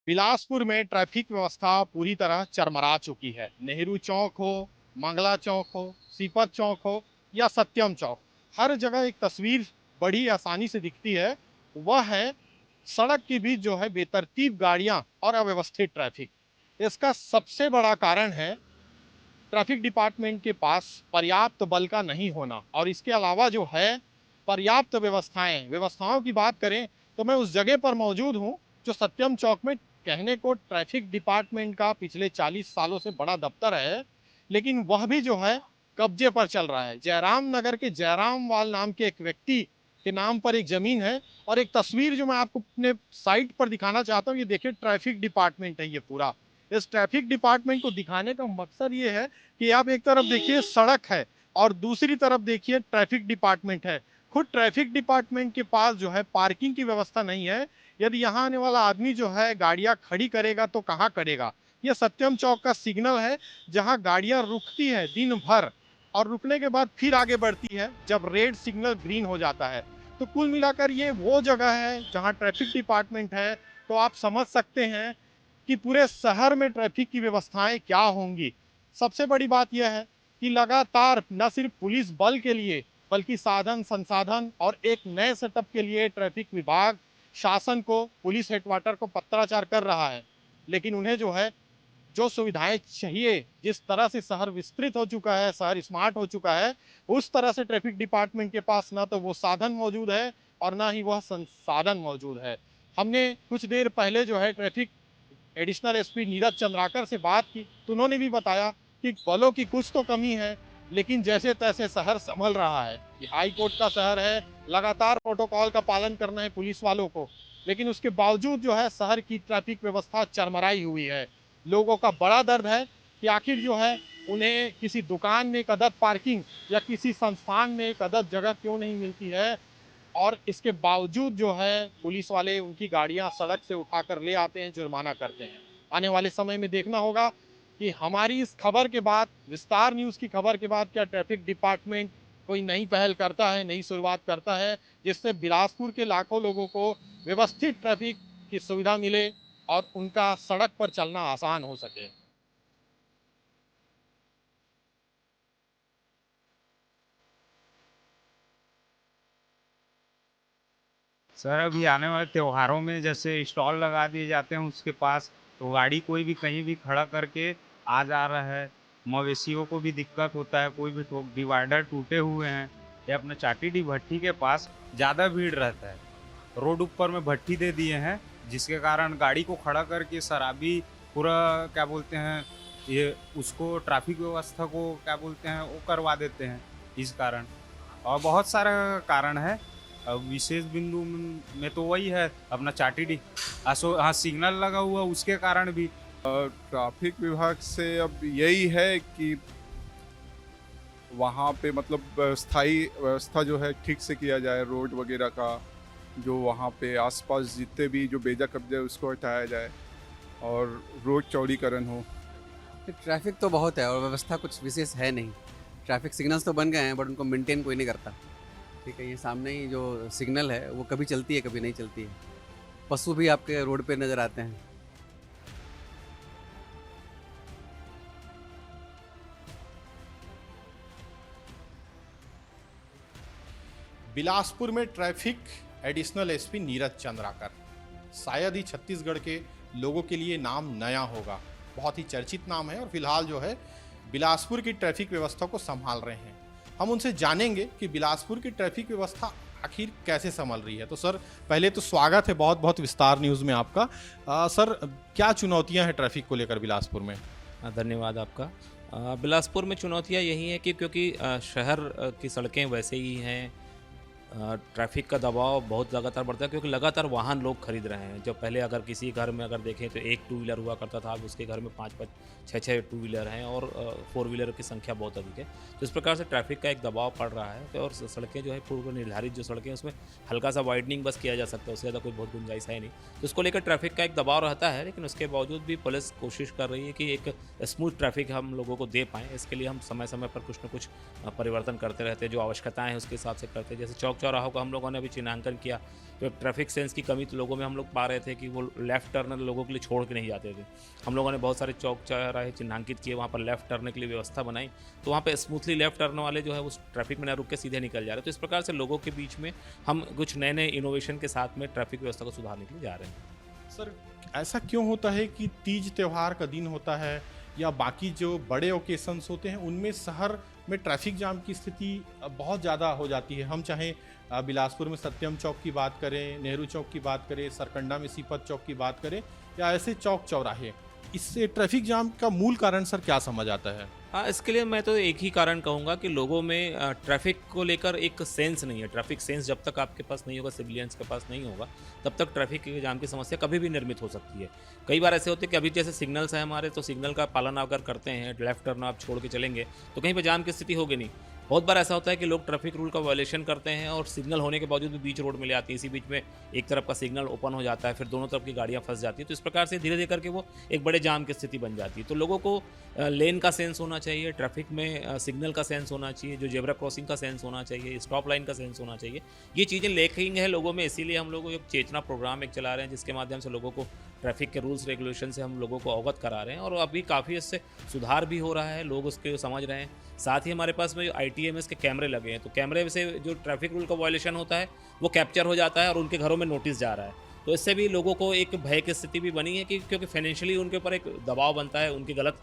बिलासपुर में ट्रैफिक व्यवस्था पूरी तरह चरमरा चुकी है। नेहरू चौक हो, मंगला चौक हो, सीपत चौक हो या सत्यम चौक, हर जगह एक तस्वीर बड़ी आसानी से दिखती है। वह है सड़क के बीच जो है बेतरतीब गाड़ियां और अव्यवस्थित ट्रैफिक। इसका सबसे बड़ा कारण है ट्रैफिक डिपार्टमेंट के पास पर्याप्त बल का नहीं होना, और इसके अलावा जो है पर्याप्त व्यवस्थाओं की बात करें तो मैं उस जगह पर मौजूद हूं जो सत्यम चौक में कहने को ट्रैफिक डिपार्टमेंट का पिछले 40 सालों से बड़ा दफ्तर है, लेकिन वह भी जो है कब्जे पर चल रहा है। जयराम नगर के जयराम वाल नाम के एक व्यक्ति के नाम पर एक जमीन है, और एक तस्वीर जो मैं आपको अपने साइट पर दिखाना चाहता हूँ, ये देखिए ट्रैफिक डिपार्टमेंट है ये पूरा। इस ट्रैफिक डिपार्टमेंट को दिखाने का मकसद ये है कि आप एक तरफ देखिए सड़क है और दूसरी तरफ देखिए ट्रैफिक डिपार्टमेंट है। खुद ट्रैफिक डिपार्टमेंट के पास जो है पार्किंग की व्यवस्था नहीं है। यदि यहाँ आने वाला आदमी जो है गाड़ियां खड़ी करेगा तो कहाँ करेगा। यह सत्यम चौक का सिग्नल है जहाँ गाड़ियां रुकती है दिन भर, और रुकने के बाद फिर आगे बढ़ती है जब रेड सिग्नल ग्रीन हो जाता है। तो कुल मिलाकर ये वो जगह है जहाँ ट्रैफिक डिपार्टमेंट है। तो आप समझ सकते हैं कि पूरे शहर में ट्रैफिक की व्यवस्थाएं क्या होंगी। सबसे बड़ी बात यह है कि लगातार न सिर्फ पुलिस बल के लिए बल्कि साधन संसाधन और एक नए सेटअप के लिए ट्रैफिक विभाग शासन को, पुलिस हेडक्वार्टर को पत्राचार कर रहा है, लेकिन उन्हें जो है जो सुविधाएं चाहिए, जिस तरह से शहर विस्तृत हो चुका है, शहर स्मार्ट हो चुका है, उस तरह से ट्रैफिक डिपार्टमेंट के पास ना तो वो साधन मौजूद है और ना ही वह संसाधन मौजूद है। हमने कुछ देर पहले जो है traffic additional SP Neeraj Chandrakar से बात की तो उन्होंने भी बताया कि बलों की कुछ तो कमी है, लेकिन जैसे तैसे शहर संभल रहा है। ये हाई कोर्ट का शहर है, लगातार प्रोटोकॉल का पालन करना है पुलिस वालों को, लेकिन उसके बावजूद जो है शहर की ट्रैफिक व्यवस्था चरमराई हुई है। लोगों का बड़ा दर्द है कि आखिर जो है उन्हें किसी दुकान में एक अदद पार्किंग या किसी संस्थान में एक अदद जगह क्यों नहीं मिलती है, और इसके बावजूद जो है पुलिस वाले उनकी गाड़ियां सड़क से उठाकर ले आते हैं, जुर्माना करते हैं। आने वाले समय में देखना होगा कि हमारी इस खबर के बाद, विस्तार न्यूज की खबर के बाद, क्या ट्रैफिक डिपार्टमेंट कोई नई पहल करता है, नई शुरुआत करता है, जिससे बिलासपुर के लाखों लोगों को व्यवस्थित ट्रैफिक की सुविधा मिले और उनका सड़क पर चलना आसान हो सके। सर अभी आने वाले त्योहारों में जैसे स्टॉल लगा दिए जाते हैं उसके पास, तो गाड़ी कोई भी कहीं भी खड़ा करके आ जा रहा है। मवेशियों को भी दिक्कत होता है, कोई भी डिवाइडर टूटे हुए हैं या अपने चाटीडी भट्टी के पास ज़्यादा भीड़ रहता है। रोड ऊपर में भट्टी दे दिए हैं जिसके कारण गाड़ी को खड़ा करके शराबी पूरा क्या बोलते हैं ये उसको ट्रैफिक व्यवस्था को क्या बोलते हैं वो करवा देते हैं इस कारण। और बहुत सारा कारण है। अब विशेष बिंदु में तो वही है अपना चाटीडी आसो हाँ सिग्नल लगा हुआ उसके कारण भी। ट्रैफिक विभाग से अब यही है कि वहाँ पे मतलब स्थायी व्यवस्था जो है ठीक से किया जाए, रोड वगैरह का जो वहाँ पे आसपास जितने भी जो बेजा कब्जे है उसको हटाया जाए और रोड चौड़ीकरण हो। ट्रैफिक तो बहुत है और व्यवस्था कुछ विशेष है नहीं। ट्रैफिक सिग्नल्स तो बन गए हैं बट उनको मेंटेन कोई नहीं करता। ठीक है, ये सामने ही जो सिग्नल है वो कभी चलती है कभी नहीं चलती है। पशु भी आपके रोड पे नज़र आते हैं। बिलासपुर में traffic additional SP Neeraj Chandrakar, शायद ही छत्तीसगढ़ के लोगों के लिए नाम नया होगा। बहुत ही चर्चित नाम है और फिलहाल जो है बिलासपुर की ट्रैफिक व्यवस्था को संभाल रहे हैं। हम उनसे जानेंगे कि बिलासपुर की ट्रैफिक व्यवस्था आखिर कैसे संभल रही है। तो सर, पहले तो स्वागत है बहुत बहुत विस्तार न्यूज़ में आपका। सर, क्या चुनौतियां हैं ट्रैफिक को लेकर बिलासपुर में? धन्यवाद आपका। बिलासपुर में चुनौतियाँ यही हैं कि क्योंकि शहर की सड़कें वैसे ही हैं। ट्रैफिक का दबाव बहुत लगातार बढ़ता है क्योंकि लगातार वाहन लोग खरीद रहे हैं। जब पहले अगर किसी घर में अगर देखें तो एक टू व्हीलर हुआ करता था, अब उसके घर में 5-5, 6-6 टू व्हीलर हैं और फोर व्हीलर की संख्या बहुत अधिक है। तो इस प्रकार से ट्रैफिक का एक दबाव पड़ रहा है। तो और सड़कें जो है पूर्व निर्धारित जो सड़कें उसमें हल्का सा वाइडनिंग बस किया जा सकता है, उससे ज़्यादा कोई बहुत गुंजाइश है नहीं। तो उसको लेकर ट्रैफिक का एक दबाव रहता है, लेकिन उसके बावजूद भी पुलिस कोशिश कर रही है कि एक स्मूथ ट्रैफिक हम लोगों को दे पाएँ। इसके लिए हम समय समय पर कुछ न कुछ परिवर्तन करते रहते हैं, जो आवश्यकताएँ हैं उसके हिसाब से करते हैं। जैसे चौक चौक चौराहों का हम लोगों ने अभी चिन्हांकन किया। तो ट्रैफिक सेंस की कमी तो लोगों में हम लोग पा रहे थे कि वो लेफ़्ट टर्नर लोगों के लिए छोड़ के नहीं जाते थे। हम लोगों ने बहुत सारे चौक चौराहे चिन्हांकित किए, वहाँ पर लेफ़्ट टर्न के लिए व्यवस्था बनाई, तो वहाँ पे स्मूथली लेफ़्ट टर्न वाले जो है उस ट्रैफिक में ना रुक के सीधे निकल जा रहे हैं। तो इस प्रकार से लोगों के बीच में हम कुछ नए-नए इनोवेशन के साथ में ट्रैफिक व्यवस्था को सुधारने के लिए जा रहे हैं। सर, ऐसा क्यों होता है कि तीज त्योहार का दिन होता है या बाकी जो बड़े ओकेशंस होते हैं उनमें शहर में ट्रैफिक जाम की स्थिति बहुत ज़्यादा हो जाती है? हम चाहे बिलासपुर में सत्यम चौक की बात करें, नेहरू चौक की बात करें, सरकंडा में सीपत चौक की बात करें या ऐसे चौक चौराहे, इससे ट्रैफिक जाम का मूल कारण सर क्या समझ आता है? हाँ, इसके लिए मैं तो एक ही कारण कहूँगा कि लोगों में ट्रैफिक को लेकर एक सेंस नहीं है। ट्रैफिक सेंस जब तक आपके पास नहीं होगा, सिविलियंस के पास नहीं होगा, तब तक ट्रैफिक के जाम की समस्या कभी भी निर्मित हो सकती है। कई बार ऐसे होते हैं कि अभी जैसे सिग्नल्स हैं हमारे, तो सिग्नल का पालन अगर करते हैं, लेफ्ट टर्न आप छोड़ के चलेंगे, तो कहीं पर जाम की स्थिति होगी नहीं। बहुत बार ऐसा होता है कि लोग ट्रैफिक रूल का वायलेशन करते हैं और सिग्नल होने के बावजूद भी बीच रोड में ले आती है। इसी बीच में एक तरफ का सिग्नल ओपन हो जाता है, फिर दोनों तरफ की गाड़ियां फंस जाती हैं। तो इस प्रकार से धीरे धीरे करके वो एक बड़े जाम की स्थिति बन जाती है। तो लोगों को लेन का सेंस होना चाहिए, ट्रैफिक में सिग्नल का सेंस होना चाहिए, जो जेब्रा क्रॉसिंग का सेंस होना चाहिए, स्टॉप लाइन का सेंस होना चाहिए। ये चीज़ें लैकिंग है लोगों में, इसीलिए हम लोग एक चेतना प्रोग्राम एक चला रहे हैं, जिसके माध्यम से लोगों को ट्रैफिक के रूल्स रेगुलेशन से हम लोगों को अवगत करा रहे हैं और अभी काफ़ी इससे सुधार भी हो रहा है, लोग उसके समझ रहे हैं। साथ ही हमारे पास में जो ITMS के कैमरे लगे हैं, तो कैमरे से जो ट्रैफिक रूल का वायलेशन होता है वो कैप्चर हो जाता है और उनके घरों में नोटिस जा रहा है। तो इससे भी लोगों को एक भय की स्थिति भी बनी है कि क्योंकि फाइनेंशियली उनके ऊपर एक दबाव बनता है, उनके गलत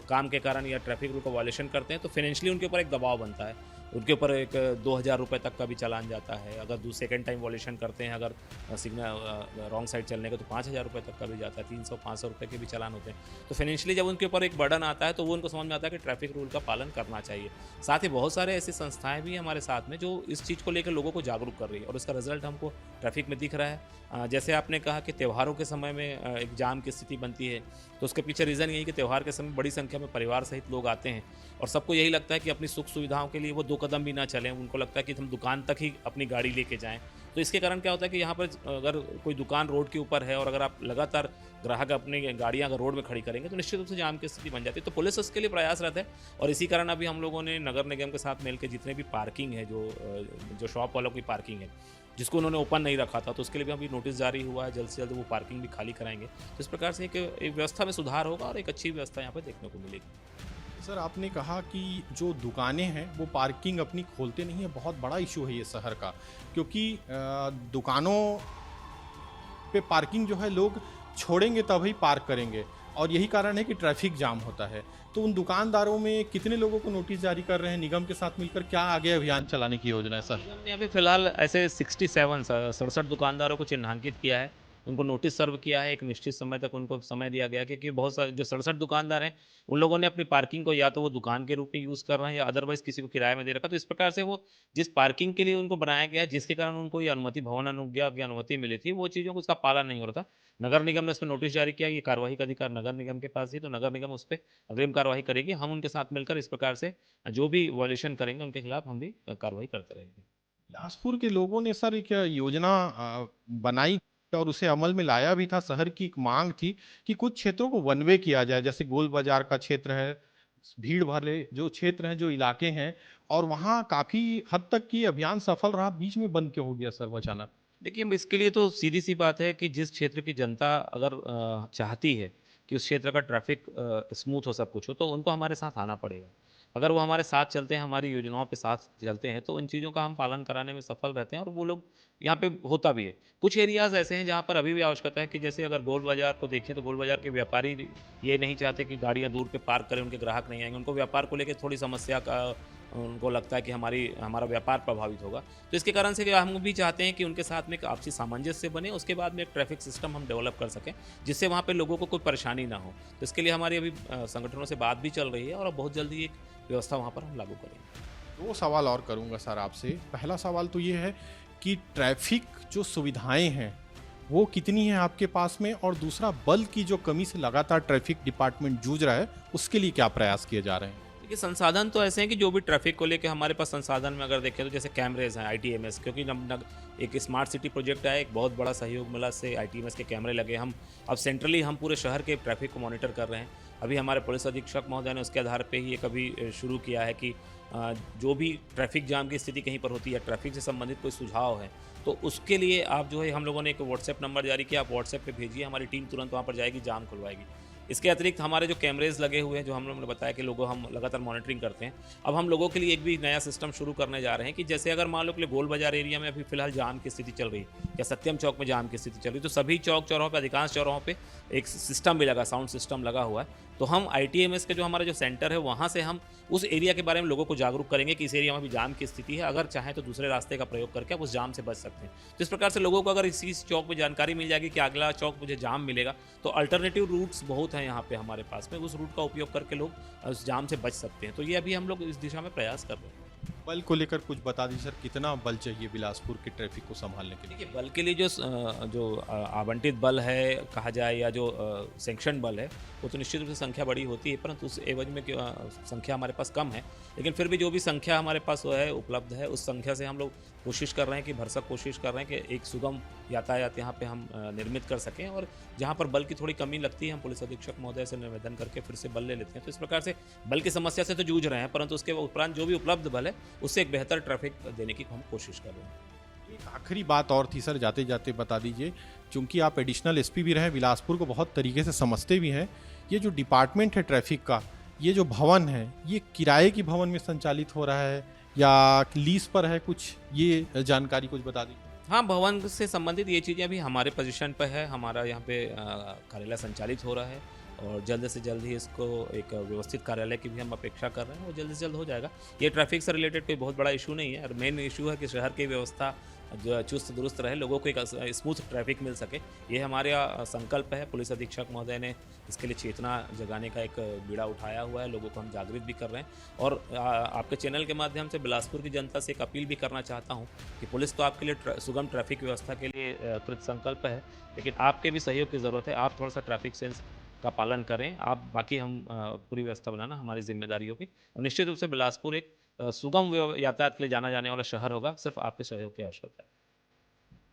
काम के कारण या ट्रैफिक रूल का वायलेशन करते हैं, तो फाइनेंशियली उनके ऊपर एक दबाव बनता है। उनके ऊपर एक 2000 रुपये तक का भी चालान जाता है। अगर सेकंड टाइम वायलेशन करते हैं, अगर सिग्नल रॉन्ग साइड चलने का, तो 5000 रुपये तक का भी जाता है, 300-500 रुपये के भी चालान होते हैं। तो फाइनेंशियली जब उनके ऊपर एक बर्डन आता है, तो वो उनको समझ में आता है कि ट्रैफिक रूल का पालन करना चाहिए। साथ ही बहुत सारे ऐसी संस्थाएं भी हमारे साथ में जो इस चीज़ को लेकर लोगों को जागरूक कर रही है और उसका रिजल्ट हमको ट्रैफिक में दिख रहा है। जैसे आपने कहा कि त्योहारों के समय में एक जाम की स्थिति बनती है, तो उसके पीछे रीज़न यही कि त्यौहार के समय बड़ी संख्या में परिवार सहित लोग आते हैं और सबको यही लगता है कि अपनी सुख सुविधाओं के लिए वो 2 कदम भी ना चलें। उनको लगता है कि हम दुकान तक ही अपनी गाड़ी लेके जाएं। तो इसके कारण क्या होता है कि यहाँ पर अगर कोई दुकान रोड के ऊपर है और अगर आप लगातार ग्राहक अपनी गाड़ियाँ अगर रोड में खड़ी करेंगे, तो निश्चित रूप से जाम की स्थिति बन जाती है। तो पुलिस उसके लिए प्रयासरत है और इसी कारण अभी हम लोगों ने नगर निगम के साथ मिलकर जितने भी पार्किंग है, जो शॉप वालों की पार्किंग है, जिसको उन्होंने ओपन नहीं रखा था, तो उसके लिए भी अभी नोटिस जारी हुआ है। जल्द से जल्द वो पार्किंग भी खाली कराएंगे। तो इस प्रकार से एक व्यवस्था में सुधार होगा और एक अच्छी व्यवस्था यहाँ पर देखने को मिलेगी। सर, आपने कहा कि जो दुकानें हैं वो पार्किंग अपनी खोलते नहीं है, बहुत बड़ा इशू है ये शहर का, क्योंकि दुकानों पे पार्किंग जो है लोग छोड़ेंगे तभी पार्क करेंगे और यही कारण है कि ट्रैफिक जाम होता है। तो उन दुकानदारों में कितने लोगों को नोटिस जारी कर रहे हैं निगम के साथ मिलकर? क्या आगे अभियान चलाने की योजना है सर? निगम ने अभी फिलहाल ऐसे 67 दुकानदारों को चिन्हांकित किया है, उनको नोटिस सर्व किया है। एक निश्चित समय तक उनको समय दिया गया क्योंकि बहुत सारे जो 67 दुकानदार हैं, उन लोगों ने अपनी पार्किंग को या तो वो दुकान के रूप में यूज़ कर रहे हैं या अदरवाइज़ किसी को किराए में दे रखा। तो इस प्रकार से वो जिस पार्किंग के लिए उनको बनाया गया है, जिसके कारण उनको ये अनुमति, भवन अनुज्ञा की अनुमति मिली थी, वो चीज़ों को उसका पालन नहीं हो रहा था। नगर निगम ने उस पे नोटिस जारी किया। ये कार्यवाही का अधिकार नगर निगम के पास ही, तो नगर निगम उस पे अग्रिम कार्यवाही करेगी। हम उनके साथ मिलकर इस प्रकार से जो भी वायलेशन करेंगे उनके खिलाफ हम भी कार्रवाई करते रहेंगे। बिलासपुर के लोगों ने सर एक योजना बनाई और उसे अमल में लाया भी था। शहर की एक मांग थी कि कुछ क्षेत्रों को वन वे किया जाए, जैसे गोल बाजार का क्षेत्र है, भीड़ वाले जो क्षेत्र हैं, जो इलाके हैं, और वहाँ काफी हद तक की अभियान सफल रहा। बीच में बंद क्यों हो गया सर वो अचानक? देखिए, अब इसके लिए तो सीधी सी बात है कि जिस क्षेत्र की जनता अगर चाहती है कि उस क्षेत्र का ट्रैफिक स्मूथ हो, सब कुछ हो, तो उनको हमारे साथ आना पड़ेगा। अगर वो हमारे साथ चलते हैं, हमारी योजनाओं पे साथ चलते हैं, तो इन चीज़ों का हम पालन कराने में सफल रहते हैं और वो लोग यहाँ पे होता भी है। कुछ एरियाज़ ऐसे हैं जहाँ पर अभी भी आवश्यकता है कि जैसे अगर गोल बाज़ार को देखें, तो गोल बाज़ार के व्यापारी ये नहीं चाहते कि गाड़ियाँ दूर पे पार्क करें, उनके ग्राहक नहीं आएंगे। उनको व्यापार को लेकर थोड़ी समस्या का उनको लगता है कि हमारा व्यापार प्रभावित होगा। तो इसके कारण से हम भी चाहते हैं कि उनके साथ में एक आपसी सामंजस्य बने, उसके बाद में एक ट्रैफिक सिस्टम हम डेवलप कर सकें, जिससे वहाँ पे लोगों को कोई परेशानी ना हो। तो इसके लिए हमारी अभी संगठनों से बात भी चल रही है और अब बहुत जल्दी एक व्यवस्था वहाँ पर हम लागू करेंगे। 2 सवाल और करूँगा सर आपसे। पहला सवाल तो ये है कि ट्रैफिक जो सुविधाएं हैं वो कितनी हैं आपके पास में, और दूसरा, बल की जो कमी से लगातार ट्रैफिक डिपार्टमेंट जूझ रहा है, उसके लिए क्या प्रयास किए जा रहे हैं? ये संसाधन तो ऐसे हैं कि जो भी ट्रैफिक को लेके हमारे पास संसाधन में अगर देखें तो जैसे कैमरेज हैं आईटीएमएस, क्योंकि एक स्मार्ट सिटी प्रोजेक्ट है, एक बहुत बड़ा सहयोग मिला से आईटीएमएस के कैमरे लगे। हम अब सेंट्रली हम पूरे शहर के ट्रैफिक को मॉनिटर कर रहे हैं। अभी हमारे पुलिस अधीक्षक महोदय ने उसके आधार पे ही एक अभी शुरू किया है कि जो भी ट्रैफिक जाम की स्थिति कहीं पर होती है, ट्रैफिक से संबंधित कोई सुझाव है, तो उसके लिए आप जो है हम लोगों ने एक व्हाट्सएप नंबर जारी किया, आप व्हाट्सएप पे भेजिए, हमारी टीम तुरंत वहाँ पर जाएगी, जाम खुलवाएगी। इसके अतिरिक्त हमारे जो कैमरेज लगे हुए हैं, जो हम लोगों ने बताया कि लोगों हम लगातार मॉनिटरिंग करते हैं। अब हम लोगों के लिए एक भी नया सिस्टम शुरू करने जा रहे हैं कि जैसे अगर मान लो कि गोल बाजार एरिया में अभी फिलहाल जाम की स्थिति चल रही है या सत्यम चौक में जाम की स्थिति चल रही है, तो सभी चौक चौराहों पे, अधिकांश चौराहों पे एक सिस्टम भी लगा, साउंड सिस्टम लगा हुआ है। तो हम आईटीएमएस के जो हमारा जो सेंटर है, वहाँ से हम उस एरिया के बारे में लोगों को जागरूक करेंगे कि इस एरिया में भी जाम की स्थिति है, अगर चाहें तो दूसरे रास्ते का प्रयोग करके आप उस जाम से बच सकते हैं। तो इस प्रकार से लोगों को अगर इसी चौक में जानकारी मिल जाएगी कि अगला चौक मुझे जाम मिलेगा, तो अल्टरनेटिव रूट्स बहुत हैं यहाँ पे हमारे पास में, उस रूट का उपयोग करके लोग उस जाम से बच सकते हैं। तो ये अभी हम लोग इस दिशा में प्रयास कर रहे हैं। बल को लेकर कुछ बता दीजिए सर, कितना बल चाहिए बिलासपुर के ट्रैफिक को संभालने के लिए? देखिए, बल के लिए जो आवंटित बल है कहा जाए या जो सैंक्शन बल है, वो तो निश्चित रूप से संख्या बड़ी होती है, परंतु उस एवज में संख्या हमारे पास कम है। लेकिन फिर भी जो भी संख्या हमारे पास वो है उपलब्ध है, उस संख्या से हम लोग कोशिश कर रहे हैं कि भरसक कोशिश कर रहे हैं कि एक सुगम यातायात यहाँ पे हम निर्मित कर सकें। और जहाँ पर बल की थोड़ी कमी लगती है, हम पुलिस अधीक्षक महोदय से निवेदन करके फिर से बल ले लेते हैं। तो इस प्रकार से बल की समस्या से तो जूझ रहे हैं, परंतु उसके उपरांत जो भी उपलब्ध बल है, उससे एक बेहतर ट्रैफिक देने की हम कोशिश कर रहे हैं। एक आखिरी बात और थी सर, जाते जाते बता दीजिए, चूंकि आप एडिशनल एसपी भी रहे, बिलासपुर को बहुत तरीके से समझते भी हैं, ये जो डिपार्टमेंट है ट्रैफिक का, ये जो भवन है, ये किराए की भवन में संचालित हो रहा है या लीज पर है, कुछ ये जानकारी कुछ बता दीजिए। हाँ, भवन से संबंधित ये चीज़ें अभी हमारे पोजीशन पर है, हमारा यहाँ पे कार्यालय संचालित हो रहा है और जल्द से जल्द ही इसको एक व्यवस्थित कार्यालय की भी हम अपेक्षा कर रहे हैं, वो जल्द से जल्द हो जाएगा। ये ट्रैफिक से रिलेटेड कोई बहुत बड़ा इशू नहीं है, और मेन इशू है कि शहर की व्यवस्था जो चुस्त दुरुस्त रहे, लोगों को एक स्मूथ ट्रैफिक मिल सके। ये हमारा संकल्प है। पुलिस अधीक्षक महोदय ने इसके लिए चेतना जगाने का एक बीड़ा उठाया हुआ है, लोगों को हम जागृत भी कर रहे हैं। और आपके चैनल के माध्यम से बिलासपुर की जनता से एक अपील भी करना चाहता हूँ कि पुलिस तो आपके लिए सुगम ट्रैफिक व्यवस्था के लिए कृत संकल्प है, लेकिन आपके भी सहयोग की ज़रूरत है। आप थोड़ा सा ट्रैफिक सेंस का पालन करें, आप बाकी हम पूरी व्यवस्था बनाना हमारी जिम्मेदारी होगी। और निश्चित रूप से बिलासपुर एक सुगम यातायात के लिए जाना जाने वाला शहर होगा, सिर्फ आपके सहयोग की आवश्यकता है।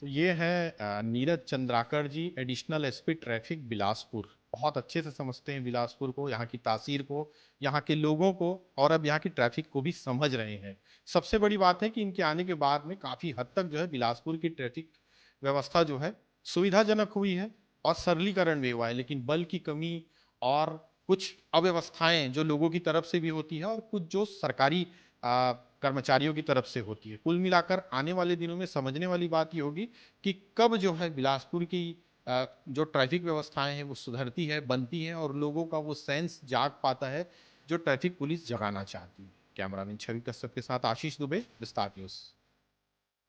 तो ये है Neeraj Chandrakar ji, additional SP traffic Bilaspur. बहुत अच्छे से समझते हैं बिलासपुर को, यहाँ की तासीर को, यहाँ के लोगों को, और अब यहाँ की ट्रैफिक को भी समझ रहे हैं। सबसे बड़ी बात है कि इनके आने के बाद में काफ़ी हद तक जो है बिलासपुर की ट्रैफिक व्यवस्था जो है सुविधाजनक हुई है और सरलीकरण भी हुआ है। लेकिन बल की कमी और कुछ अव्यवस्थाएं जो लोगों की तरफ से भी होती है और कुछ जो सरकारी कर्मचारियों की तरफ से होती है, कुल मिलाकर आने वाले दिनों में समझने वाली बात ये होगी कि कब जो है बिलासपुर की जो ट्रैफिक व्यवस्थाएं हैं वो सुधरती है, बनती है और लोगों का वो सेंस जाग पाता है जो ट्रैफिक पुलिस जगाना चाहती है। कैमरामैन छवि कश्यप के साथ आशीष दुबे, विस्तार न्यूज़।